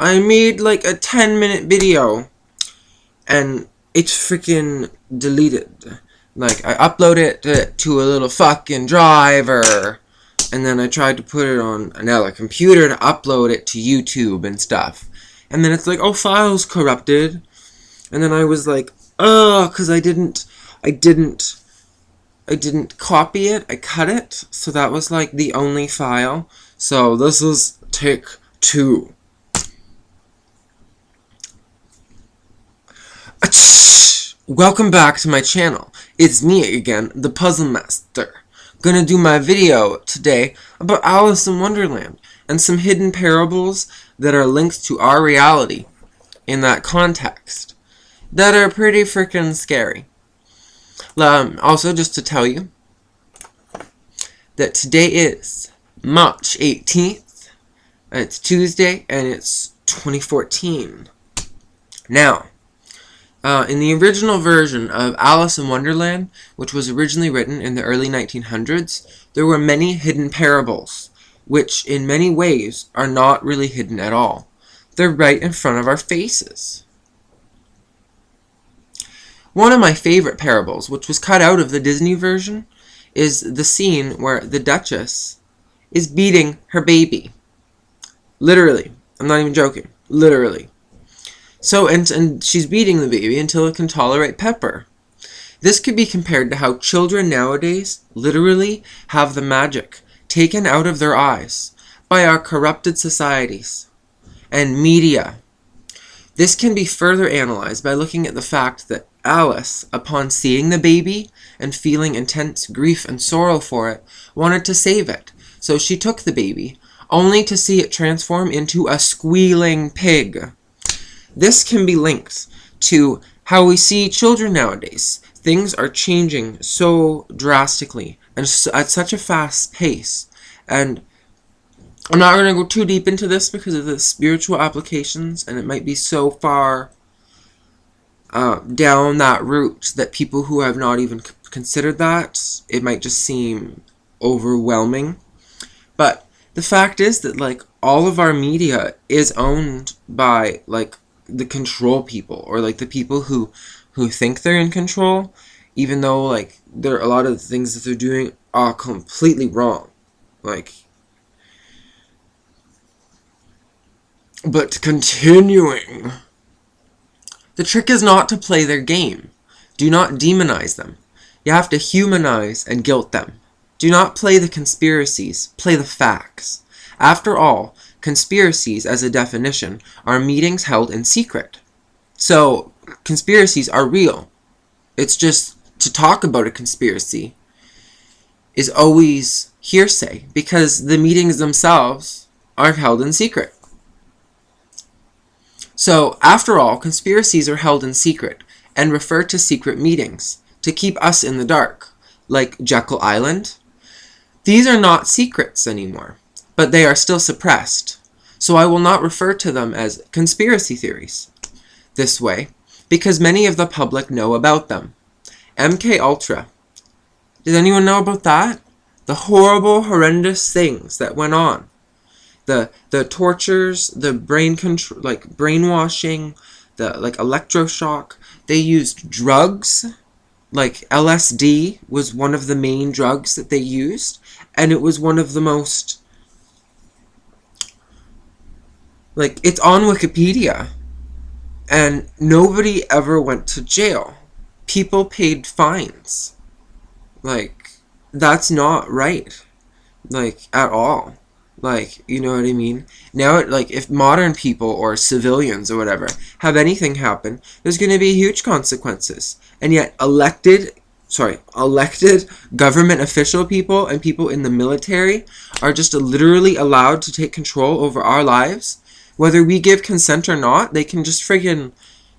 I made like a 10-minute video and it's freaking deleted. Like, I uploaded it to a little fucking driver, and then I tried to put it on another computer to upload it to YouTube and stuff. And then it's like, oh, file's corrupted. And then I was like, oh, because I didn't copy it, I cut it. So that was like the only file. So this is take 2. Welcome back to my channel. It's me again, the Puzzle Master. Gonna do my video today about Alice in Wonderland and some hidden parables that are linked to our reality in that context that are pretty freaking scary. Also, just to tell you that today is March 18th, and it's Tuesday, and it's 2014. Now, in the original version of Alice in Wonderland, which was originally written in the early 1900s, there were many hidden parables, which in many ways are not really hidden at all. They're right in front of our faces. One of my favorite parables, which was cut out of the Disney version, is the scene where the Duchess is beating her baby. Literally. I'm not even joking. Literally. So, and she's beating the baby until it can tolerate pepper. This could be compared to how children nowadays literally have the magic taken out of their eyes by our corrupted societies and media. This can be further analyzed by looking at the fact that Alice, upon seeing the baby and feeling intense grief and sorrow for it, wanted to save it. So she took the baby, only to see it transform into a squealing pig. This can be linked to how we see children nowadays. Things are changing so drastically and at such a fast pace. And I'm not going to go too deep into this because of the spiritual applications, and it might be so far down that route that people who have not even considered that, it might just seem overwhelming. But the fact is that, like, all of our media is owned by, like, the control people, or like the people who think they're in control, even though like there are a lot of the things that they're doing are completely wrong. Like, but continuing, the trick is not to play their game. Do not demonize them. You have to humanize and guilt them. Do not play the conspiracies, play the facts. After all, conspiracies, as a definition, are meetings held in secret. So, conspiracies are real. It's just, to talk about a conspiracy is always hearsay, because the meetings themselves are held in secret. So, after all, conspiracies are held in secret, and refer to secret meetings, to keep us in the dark, like Jekyll Island. These are not secrets anymore, but they are still suppressed. So I will not refer to them as conspiracy theories this way, because many of the public know about them. MK Ultra. Does anyone know about that? The horrible, horrendous things that went on. The tortures, the brainwashing, the electroshock. They used drugs. Like LSD was one of the main drugs that they used, and it was one of the most, like, it's on Wikipedia, and nobody ever went to jail. People paid fines. Like, that's not right. Like, at all. Like, you know what I mean? Now, like, if modern people or civilians or whatever have anything happen, there's going to be huge consequences. And yet, elected government official people and people in the military are just literally allowed to take control over our lives. Whether we give consent or not, they can just friggin'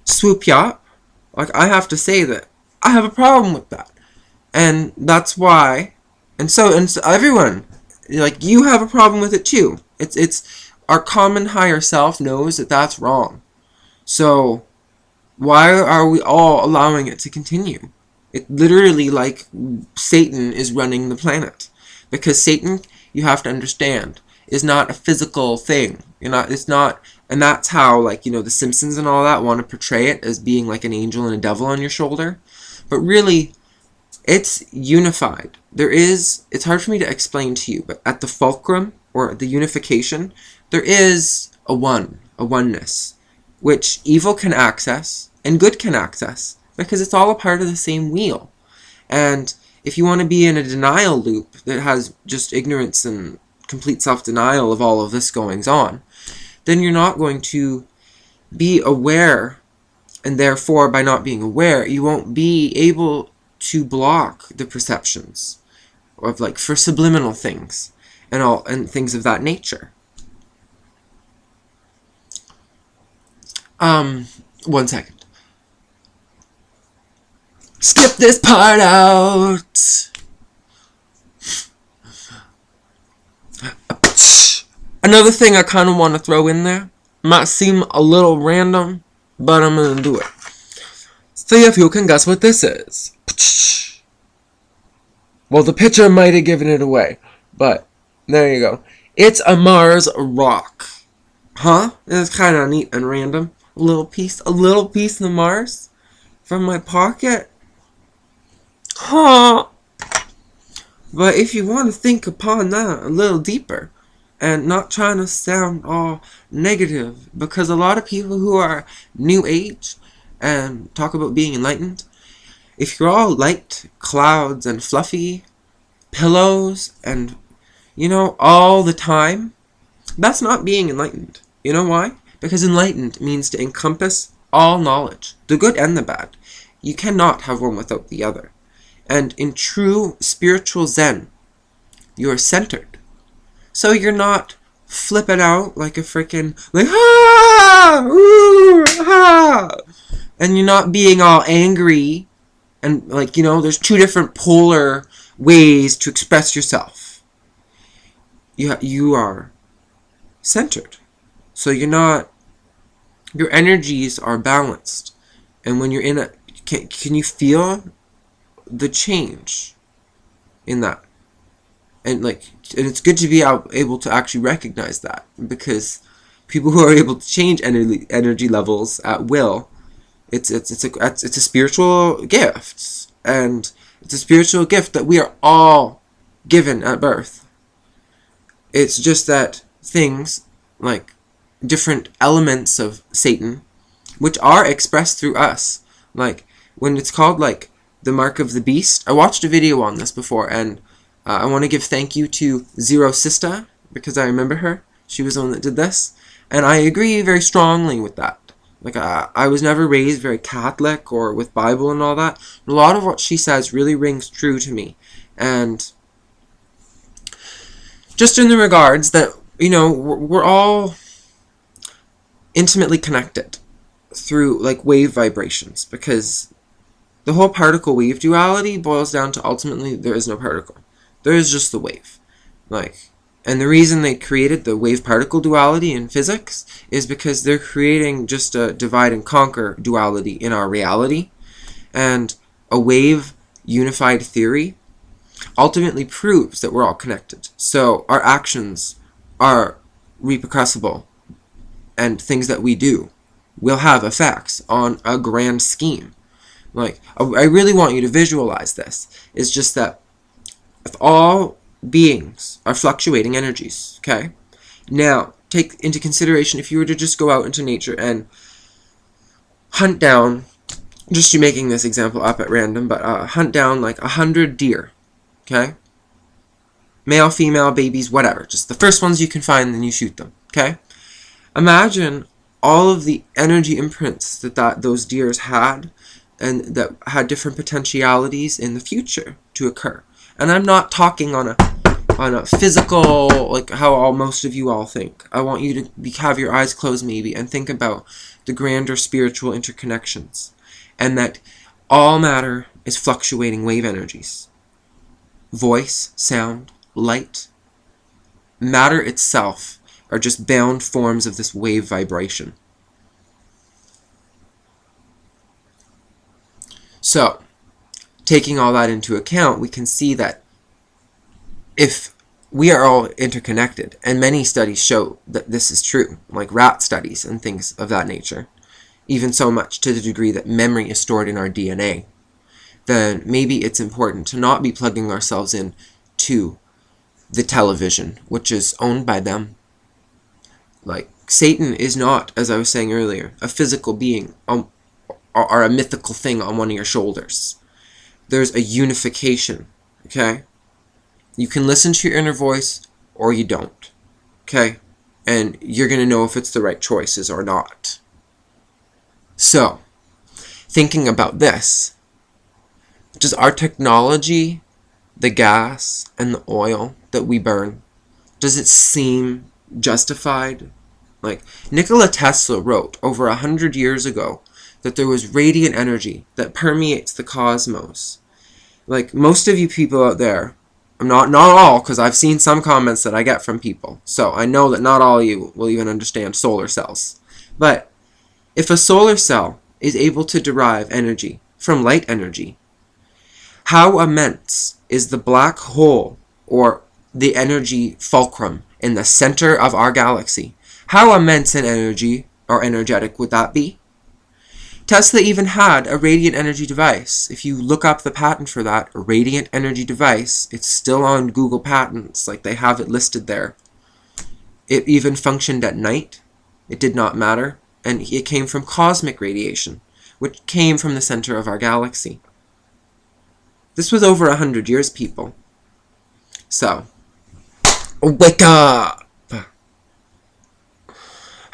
swoop you up. Like, I have to say that I have a problem with that. And that's why, and so everyone, like, you have a problem with it too. It's our common higher self knows that that's wrong. So, why are we all allowing it to continue? It literally, like, Satan is running the planet. Because Satan, you have to understand, is not a physical thing. It's not, and that's how, like, The Simpsons and all that want to portray it as being like an angel and a devil on your shoulder. But really, it's unified. It's hard for me to explain to you, but at the fulcrum, or the unification, there is a oneness, which evil can access and good can access, because it's all a part of the same wheel. And if you want to be in a denial loop that has just ignorance and complete self-denial of all of this goings on, then you're not going to be aware, and therefore, by not being aware, you won't be able to block the perceptions of, like, for subliminal things and things of that nature. 1 second. Skip this part out. Another thing I kind of want to throw in there, might seem a little random, but I'm going to do it. See if you can guess what this is. Well, the picture might have given it away, but there you go. It's a Mars rock. Huh? It's kind of neat and random. A little piece of Mars from my pocket. Huh? But if you want to think upon that a little deeper, and not trying to sound all negative, because a lot of people who are New Age and talk about being enlightened, if you're all light clouds and fluffy pillows and, all the time, that's not being enlightened. You know why? Because enlightened means to encompass all knowledge, the good and the bad. You cannot have one without the other. And in true spiritual Zen, you are centered. So you're not flipping out like a freaking, like, ah, ooh, ah, and you're not being all angry, and, like, there's two different polar ways to express yourself. You are centered. So you're not, your energies are balanced. And when you're in a, can you feel the change in that? And it's good to be able to actually recognize that, because people who are able to change energy levels at will, it's a spiritual gift, and it's a spiritual gift that we are all given at birth. It's just that things like different elements of Satan, which are expressed through us, like when it's called like the mark of the beast. I watched a video on this before, and I want to give thank you to Zero Sista, because I remember her. She was the one that did this. And I agree very strongly with that. Like, I was never raised very Catholic or with Bible and all that. A lot of what she says really rings true to me. And just in the regards that, we're all intimately connected through, like, wave vibrations. Because the whole particle-wave duality boils down to ultimately there is no particle. There is just the wave. And the reason they created the wave-particle duality in physics is because they're creating just a divide and conquer duality in our reality. And a wave unified theory ultimately proves that we're all connected. So our actions are repercussible, and things that we do will have effects on a grand scheme. I really want you to visualize this. It's just that if all beings are fluctuating energies, okay? Now, take into consideration if you were to just go out into nature and hunt down, just you making this example up at random, but hunt down like 100 deer, okay? Male, female, babies, whatever. Just the first ones you can find, then you shoot them, okay? Imagine all of the energy imprints that those deers had, and that had different potentialities in the future to occur. And I'm not talking on a physical, like how most of you all think. I want you to have your eyes closed maybe and think about the grander spiritual interconnections, and that all matter is fluctuating wave energies. Voice, sound, light, matter itself are just bound forms of this wave vibration. So, taking all that into account, we can see that if we are all interconnected, and many studies show that this is true, like rat studies and things of that nature, even so much to the degree that memory is stored in our DNA. Then maybe it's important to not be plugging ourselves in to the television, which is owned by them. Like, Satan is not, as I was saying earlier, a physical being or a mythical thing on one of your shoulders. There's a unification, okay? You can listen to your inner voice or you don't, okay? And you're going to know if it's the right choices or not. So, thinking about this, does our technology, the gas and the oil that we burn, does it seem justified? Like, Nikola Tesla wrote over 100 years ago that there was radiant energy that permeates the cosmos. Like, most of you people out there, not all, because I've seen some comments that I get from people, so I know that not all of you will even understand solar cells. But if a solar cell is able to derive energy from light energy, how immense is the black hole or the energy fulcrum in the center of our galaxy? How immense an energy or energetic would that be? Tesla even had a radiant energy device. If you look up the patent for that, a radiant energy device, it's still on Google Patents, like they have it listed there. It even functioned at night. It did not matter. And it came from cosmic radiation, which came from the center of our galaxy. This was over 100 years, people. So, wake up!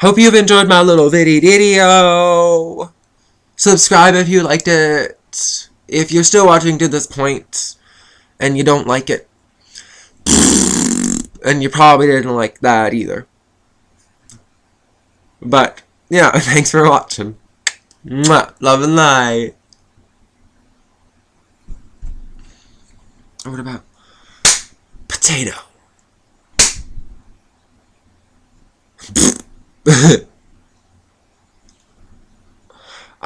Hope you've enjoyed my little video. Subscribe if you liked it. If you're still watching to this point and you don't like it, and you probably didn't like that either. But, yeah, thanks for watching. Mwah, love and light. What about potato?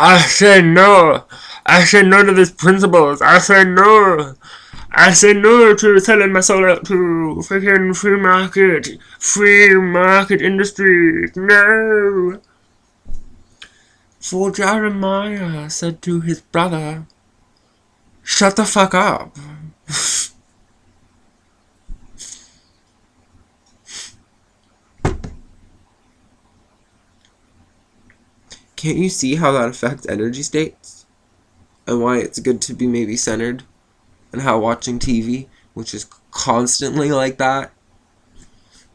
I say no. I say no to these principles. I say no. I say no to selling my soul out to freaking free market industries. No. For Jeremiah said to his brother, shut the fuck up. Can't you see how that affects energy states? And why it's good to be maybe centered? And how watching TV, which is constantly like that,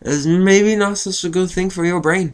is maybe not such a good thing for your brain.